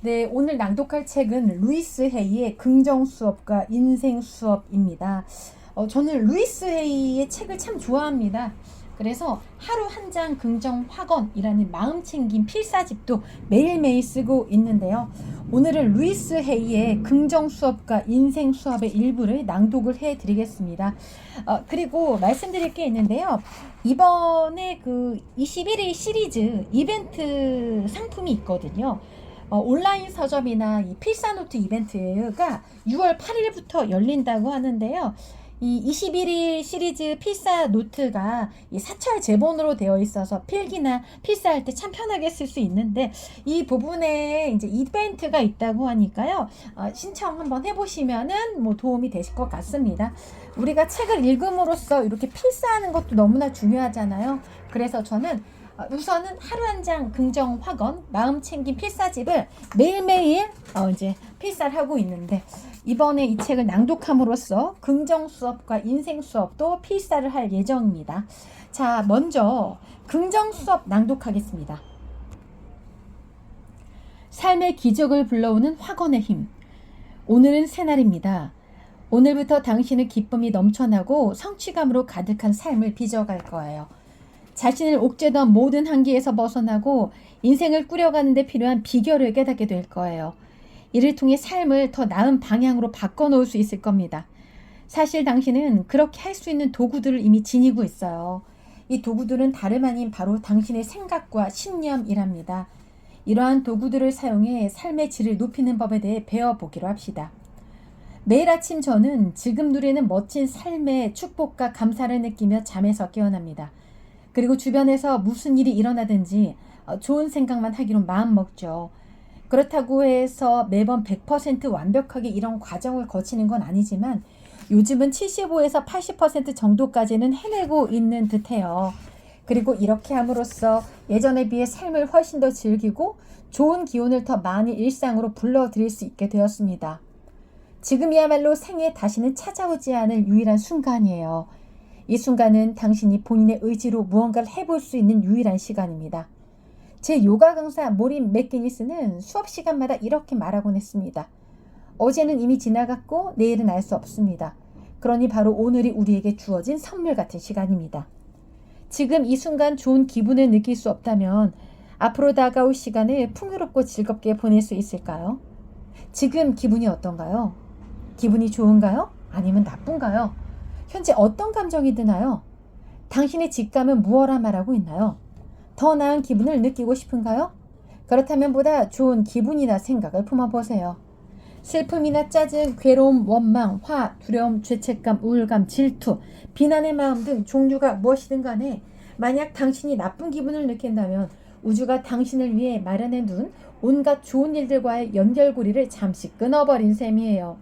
네, 오늘 낭독할 책은 루이스 헤이의 긍정 수업과 인생 수업입니다. 저는 루이스 헤이의 책을 참 좋아합니다. 그래서 하루 한 장 긍정 확언이라는 마음 챙김 필사집도 매일매일 쓰고 있는데요. 오늘은 루이스 헤이의 긍정 수업과 인생 수업의 일부를 낭독을 해드리겠습니다. 그리고 말씀드릴 게 있는데요. 이번에 그 21일 시리즈 이벤트 상품이 있거든요. 온라인 서점이나 이 필사노트 이벤트가 6월 8일부터 열린다고 하는데요. 이 21일 시리즈 필사 노트가 이 사찰 제본으로 되어 있어서 필기나 필사할 때 참 편하게 쓸 수 있는데 이 부분에 이제 이벤트가 있다고 하니까요. 신청 한번 해보시면은 뭐 도움이 되실 것 같습니다. 우리가 책을 읽음으로써 이렇게 필사하는 것도 너무나 중요하잖아요. 그래서 저는 우선은 하루 한 장 긍정 확언 마음 챙김 필사집을 매일매일 이제 필사를 하고 있는데 이번에 이 책을 낭독함으로써 긍정 수업과 인생 수업도 필사를 할 예정입니다. 자, 먼저 긍정 수업 낭독하겠습니다. 삶의 기적을 불러오는 확언의 힘. 오늘은 새날입니다. 오늘부터 당신의 기쁨이 넘쳐나고 성취감으로 가득한 삶을 빚어갈 거예요. 자신을 옥죄던 모든 한계에서 벗어나고 인생을 꾸려가는 데 필요한 비결을 깨닫게 될 거예요. 이를 통해 삶을 더 나은 방향으로 바꿔놓을 수 있을 겁니다. 사실 당신은 그렇게 할 수 있는 도구들을 이미 지니고 있어요. 이 도구들은 다름 아닌 바로 당신의 생각과 신념이랍니다. 이러한 도구들을 사용해 삶의 질을 높이는 법에 대해 배워보기로 합시다. 매일 아침 저는 지금 누리는 멋진 삶의 축복과 감사를 느끼며 잠에서 깨어납니다. 그리고 주변에서 무슨 일이 일어나든지 좋은 생각만 하기로 마음먹죠. 그렇다고 해서 매번 100% 완벽하게 이런 과정을 거치는 건 아니지만 요즘은 75에서 80% 정도까지는 해내고 있는 듯해요. 그리고 이렇게 함으로써 예전에 비해 삶을 훨씬 더 즐기고 좋은 기운을 더 많이 일상으로 불러들일 수 있게 되었습니다. 지금이야말로 생에 다시는 찾아오지 않을 유일한 순간이에요. 이 순간은 당신이 본인의 의지로 무언가를 해볼 수 있는 유일한 시간입니다. 제 요가 강사 모린 맥기니스는 수업 시간마다 이렇게 말하곤 했습니다. 어제는 이미 지나갔고 내일은 알 수 없습니다. 그러니 바로 오늘이 우리에게 주어진 선물 같은 시간입니다. 지금 이 순간 좋은 기분을 느낄 수 없다면 앞으로 다가올 시간을 풍요롭고 즐겁게 보낼 수 있을까요? 지금 기분이 어떤가요? 기분이 좋은가요? 아니면 나쁜가요? 현재 어떤 감정이 드나요? 당신의 직감은 무엇라 말하고 있나요? 더 나은 기분을 느끼고 싶은가요? 그렇다면 보다 좋은 기분이나 생각을 품어보세요. 슬픔이나 짜증, 괴로움, 원망, 화, 두려움, 죄책감, 우울감, 질투, 비난의 마음 등 종류가 무엇이든 간에 만약 당신이 나쁜 기분을 느낀다면 우주가 당신을 위해 마련해 둔 온갖 좋은 일들과의 연결고리를 잠시 끊어버린 셈이에요.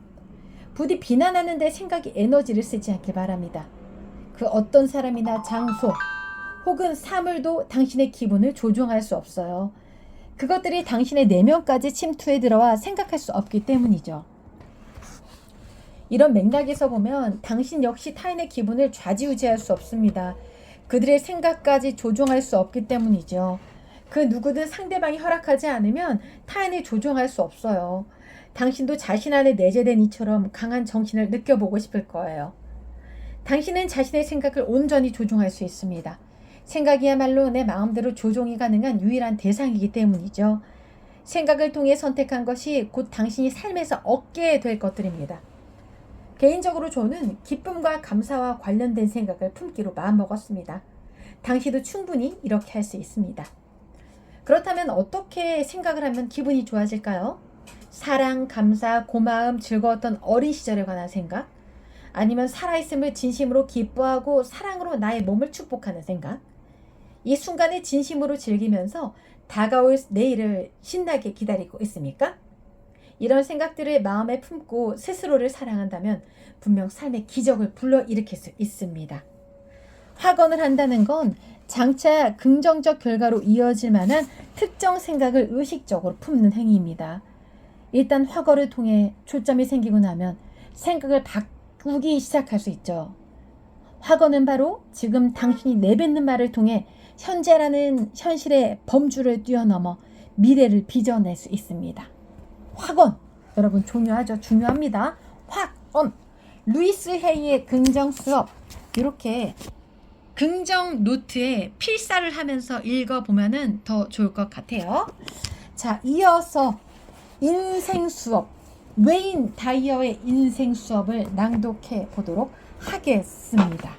부디 비난하는 데 생각이 에너지를 쓰지 않길 바랍니다. 그 어떤 사람이나 장소 혹은 사물도 당신의 기분을 조종할 수 없어요. 그것들이 당신의 내면까지 침투해 들어와 생각할 수 없기 때문이죠. 이런 맥락에서 보면 당신 역시 타인의 기분을 좌지우지할 수 없습니다. 그들의 생각까지 조종할 수 없기 때문이죠. 그 누구든 상대방이 허락하지 않으면 타인을 조종할 수 없어요. 당신도 자신 안에 내재된 이처럼 강한 정신을 느껴보고 싶을 거예요. 당신은 자신의 생각을 온전히 조종할 수 있습니다. 생각이야말로 내 마음대로 조종이 가능한 유일한 대상이기 때문이죠. 생각을 통해 선택한 것이 곧 당신이 삶에서 얻게 될 것들입니다. 개인적으로 저는 기쁨과 감사와 관련된 생각을 품기로 마음먹었습니다. 당신도 충분히 이렇게 할 수 있습니다. 그렇다면 어떻게 생각을 하면 기분이 좋아질까요? 사랑, 감사, 고마움, 즐거웠던 어린 시절에 관한 생각? 아니면 살아있음을 진심으로 기뻐하고 사랑으로 나의 몸을 축복하는 생각? 이 순간을 진심으로 즐기면서 다가올 내일을 신나게 기다리고 있습니까? 이런 생각들을 마음에 품고 스스로를 사랑한다면 분명 삶의 기적을 불러일으킬 수 있습니다. 확언을 한다는 건 장차 긍정적 결과로 이어질 만한 특정 생각을 의식적으로 품는 행위입니다. 일단 확언을 통해 초점이 생기고 나면 생각을 바꾸기 시작할 수 있죠. 확언은 바로 지금 당신이 내뱉는 말을 통해 현재라는 현실의 범주를 뛰어넘어 미래를 빚어낼 수 있습니다. 확언. 여러분 중요하죠. 중요합니다. 확언. 루이스 헤이의 긍정 수업. 이렇게 긍정 노트에 필사를 하면서 읽어보면 더 좋을 것 같아요. 자, 이어서 인생 수업. 웨인 다이어의 인생 수업을 낭독해 보도록 하겠습니다.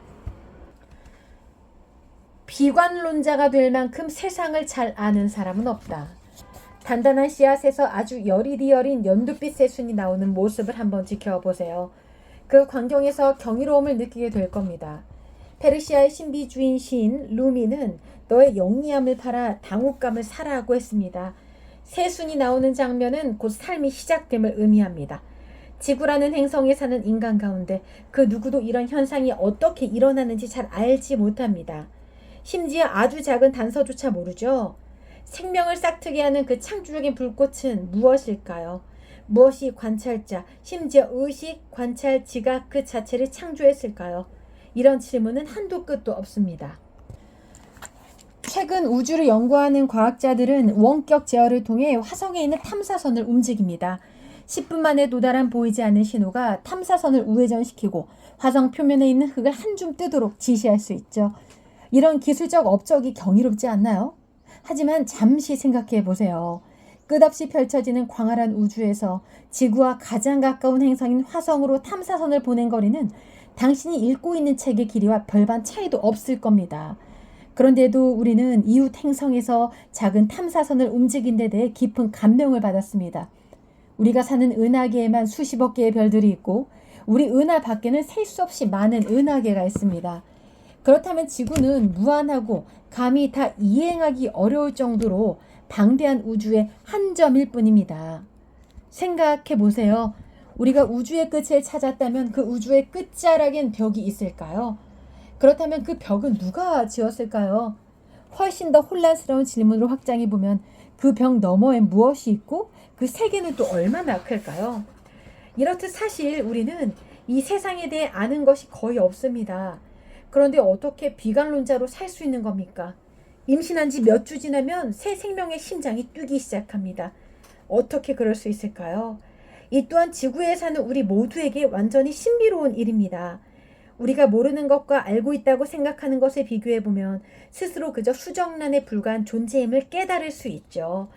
비관론자가 될 만큼 세상을 잘 아는 사람은 없다. 단단한 씨앗에서 아주 여리디 여린 연두빛 새순이 나오는 모습을 한번 지켜보세요. 그 광경에서 경이로움을 느끼게 될 겁니다. 페르시아의 신비주의인 시인 루미는 너의 영리함을 팔아 당혹감을 사라고 했습니다. 새순이 나오는 장면은 곧 삶이 시작됨을 의미합니다. 지구라는 행성에 사는 인간 가운데 그 누구도 이런 현상이 어떻게 일어나는지 잘 알지 못합니다. 심지어 아주 작은 단서조차 모르죠. 생명을 싹트게 하는 그 창조적인 불꽃은 무엇일까요? 무엇이 관찰자, 심지어 의식, 관찰, 지각 그 자체를 창조했을까요? 이런 질문은 한도 끝도 없습니다. 최근 우주를 연구하는 과학자들은 원격 제어를 통해 화성에 있는 탐사선을 움직입니다. 10분 만에 도달한 보이지 않는 신호가 탐사선을 우회전시키고 화성 표면에 있는 흙을 한 줌 뜨도록 지시할 수 있죠. 이런 기술적 업적이 경이롭지 않나요? 하지만 잠시 생각해 보세요. 끝없이 펼쳐지는 광활한 우주에서 지구와 가장 가까운 행성인 화성으로 탐사선을 보낸 거리는 당신이 읽고 있는 책의 길이와 별반 차이도 없을 겁니다. 그런데도 우리는 이웃 행성에서 작은 탐사선을 움직인 데 대해 깊은 감명을 받았습니다. 우리가 사는 은하계에만 수십억 개의 별들이 있고 우리 은하 밖에는 셀 수 없이 많은 은하계가 있습니다. 그렇다면 지구는 무한하고 감히 다 이행하기 어려울 정도로 방대한 우주의 한 점일 뿐입니다. 생각해 보세요. 우리가 우주의 끝을 찾았다면 그 우주의 끝자락엔 벽이 있을까요? 그렇다면 그 벽은 누가 지었을까요? 훨씬 더 혼란스러운 질문으로 확장해 보면 그 벽 너머엔 무엇이 있고 그 세계는 또 얼마나 클까요? 이렇듯 사실 우리는 이 세상에 대해 아는 것이 거의 없습니다. 그런데 어떻게 비관론자로 살 수 있는 겁니까? 임신한 지 몇 주 지나면 새 생명의 심장이 뛰기 시작합니다. 어떻게 그럴 수 있을까요? 이 또한 지구에 사는 우리 모두에게 완전히 신비로운 일입니다. 우리가 모르는 것과 알고 있다고 생각하는 것에 비교해보면 스스로 그저 수정란에 불과한 존재임을 깨달을 수 있죠.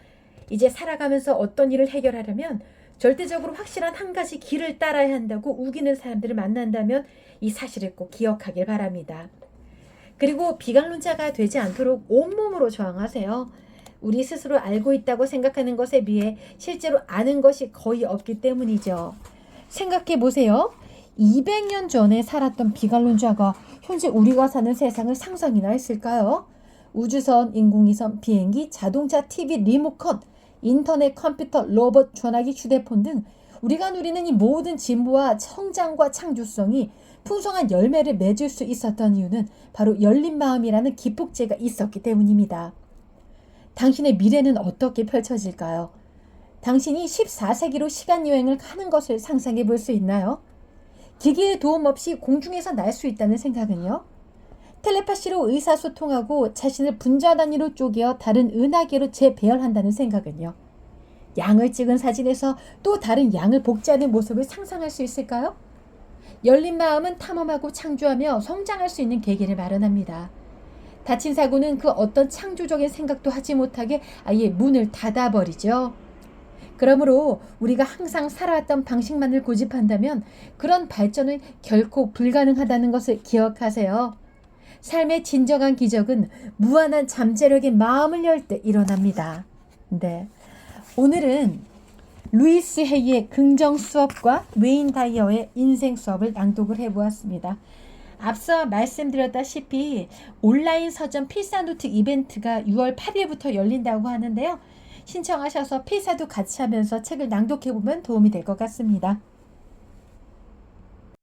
이제 살아가면서 어떤 일을 해결하려면 절대적으로 확실한 한 가지 길을 따라야 한다고 우기는 사람들을 만난다면 이 사실을 꼭 기억하길 바랍니다. 그리고 비관론자가 되지 않도록 온몸으로 저항하세요. 우리 스스로 알고 있다고 생각하는 것에 비해 실제로 아는 것이 거의 없기 때문이죠. 생각해 보세요. 200년 전에 살았던 비관론자가 현재 우리가 사는 세상을 상상이나 했을까요? 우주선, 인공위성, 비행기, 자동차, TV, 리모컨, 인터넷, 컴퓨터, 로봇, 전화기, 휴대폰 등 우리가 누리는 이 모든 진보와 성장과 창조성이 풍성한 열매를 맺을 수 있었던 이유는 바로 열린 마음이라는 기폭제가 있었기 때문입니다. 당신의 미래는 어떻게 펼쳐질까요? 당신이 14세기로 시간여행을 가는 것을 상상해 볼 수 있나요? 기계의 도움 없이 공중에서 날 수 있다는 생각은요? 텔레파시로 의사소통하고 자신을 분자 단위로 쪼개어 다른 은하계로 재배열한다는 생각은요? 양을 찍은 사진에서 또 다른 양을 복제하는 모습을 상상할 수 있을까요? 열린 마음은 탐험하고 창조하며 성장할 수 있는 계기를 마련합니다. 다친 사고는 그 어떤 창조적인 생각도 하지 못하게 아예 문을 닫아버리죠. 그러므로 우리가 항상 살아왔던 방식만을 고집한다면 그런 발전은 결코 불가능하다는 것을 기억하세요. 삶의 진정한 기적은 무한한 잠재력의 마음을 열 때 일어납니다. 네, 오늘은 루이스 헤이의 긍정 수업과 웨인 다이어의 인생 수업을 낭독을 해보았습니다. 앞서 말씀드렸다시피 온라인 서점 필사노트 이벤트가 6월 8일부터 열린다고 하는데요. 신청하셔서 필사도 같이 하면서 책을 낭독해보면 도움이 될 것 같습니다.